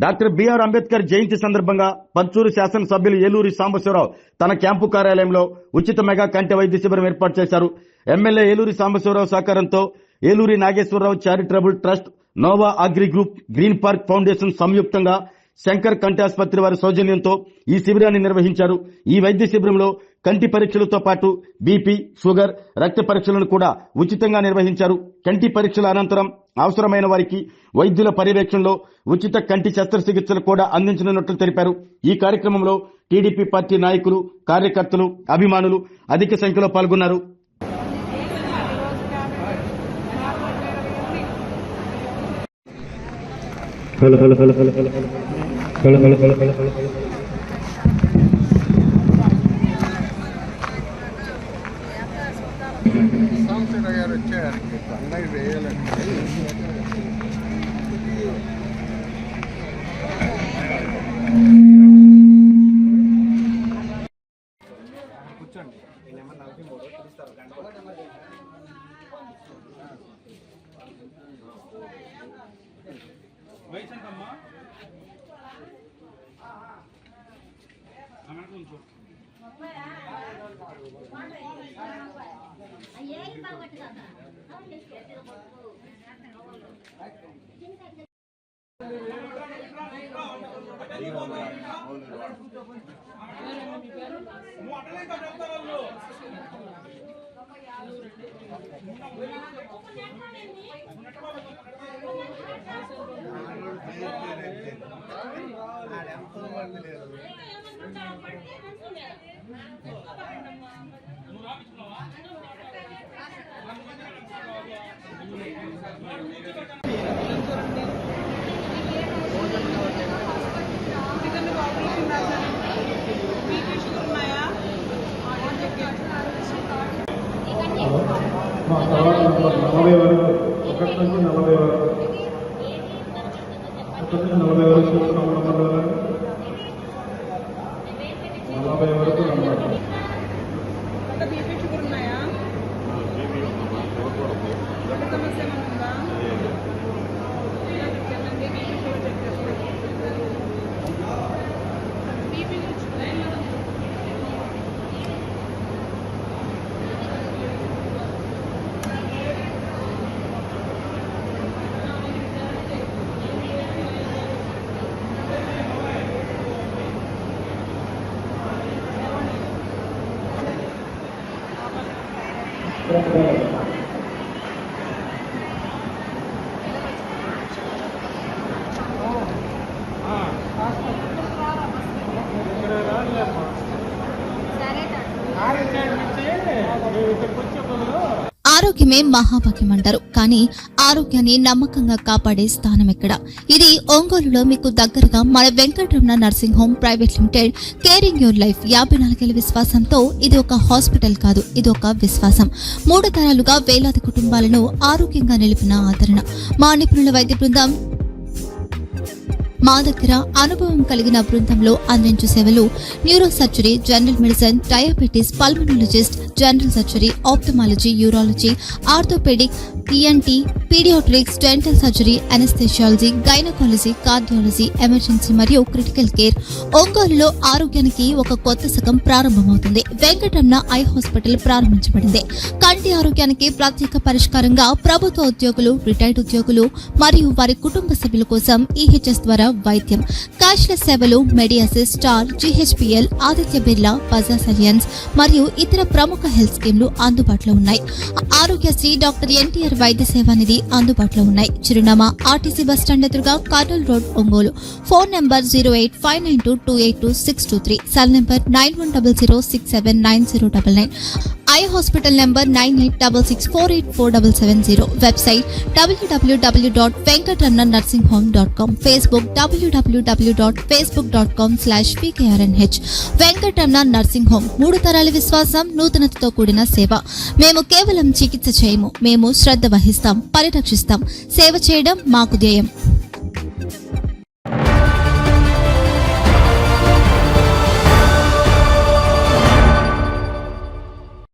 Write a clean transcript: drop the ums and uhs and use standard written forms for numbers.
Doctor BR Ambedkar జయంతి సందర్భంగా పర్చూరు శాసనసభ్యులు ఏలూరి సాంబశివరావు తన క్యాంపు కార్యాలయంలో ఉచిత మెగా కంటి వైద్య శిబిరం ఏర్పాటు చేశారు. ఎమ్మెల్యే ఏలూరి సాంబశివరావు సహకారంతో Eluri Nageswararao charitable trust, Nova Agri group, green park foundation సంయుక్తంగా శంకర్ కంటి ఆసుపత్రి వారి సౌజన్యంతో ఈ శిబిరాన్ని నిర్వహించారు. ఈ వైద్య శిబిరంలో కంటి పరీక్షలతో పాటు బీపీ, షుగర్, రక్త పరీక్షలను కూడా ఉచితంగా నిర్వహించారు. కంటి పరీక్షల అనంతరం అవసరమైన వారికి వైద్యుల పర్యవేక్షణలో ఉచిత కంటి శస్త్రచికిత్సలు కూడా అందించనున్నట్లు తెలిపారు. ఈ కార్యక్రమంలో టీడీపీ పార్టీ నాయకులు, కార్యకర్తలు, అభిమానులు అధిక సంఖ్యలో పాల్గొన్నారు. ఆరోగ్యమే మహాభాగ్యం అంటారు. కానీ ఆరోగ్యాన్ని నమ్మకంగా కాపాడే స్థానం ఎక్కడ? ఇది ఒంగోలులో మీకు దగ్గరగా మన Venkataramana nursing home private limited. Caring your life 54 ఏళ్ల విశ్వాసంతో ఇది ఒక హాస్పిటల్ కాదు, ఇది ఒక విశ్వాసం. 3 తరాలుగా వేలాది కుటుంబాలను ఆరోగ్యంగా నిలిపిన ఆదరణ. మా నిపుణుల వైద్య బృందం మా దగ్గర అనుభవం కలిగిన బృందంలో అందించే సేవలు neuro surgery, general medicine, diabetes, pulmonologist, general surgery, ophthalmology, urology, orthopaedic, ENT, paediatrics, dental surgery, anaesthesiology, gynaecology, cardiology, emergency మరియు క్రిటికల్ కేర్. ఒంగోలులో ఆరోగ్యానికి ఒక కొత్త శకం ప్రారంభమవుతుంది. వెంకటరమణ ఐ హాస్పిటల్ ప్రారంభించబడింది. కంటి ఆరోగ్యానికి ప్రత్యేక పరిష్కారంగా ప్రభుత్వ ఉద్యోగులు, రిటైర్డ్ ఉద్యోగులు మరియు వారి కుటుంబ సభ్యుల కోసం ఈహెచ్ఎస్ ద్వారా వైద్యం, క్యాష్లెస్ సేవలు, మెడియాసిస్, స్టార్, జీహెచ్పీఎల్, ఆదిత్య బిర్లా, బజాజ్ అలియన్స్ మరియు ఇతర ప్రముఖ హెల్త్ స్కీమ్లు అందుబాటులో ఉన్నాయి. ఆరోగ్యశ్రీ, డాక్టర్ ఎన్టీఆర్ వైద్య సేవా నిధి అందుబాటులో ఉన్నాయి. చిరునామా ఆర్టీసీ బస్టాండ్ ఎదురుగా, Kurnool road, Ongole. Phone number 08592282623, cell number 9100679099. Eye hospital number 9866484770. Website www.venkatramanarsinghome.com. Facebook www.facebook.com/pkrnh. Venkataramana nursing home, 3 తరాల విశ్వాసం, నూతనతతో కూడిన సేవ. మేము కేవలం చికిత్స చేయము, మేము శ్రద్ధ వహిస్తాం, పరిరక్షిస్తాం. సేవ చేయడం మాకు ధ్యేయం.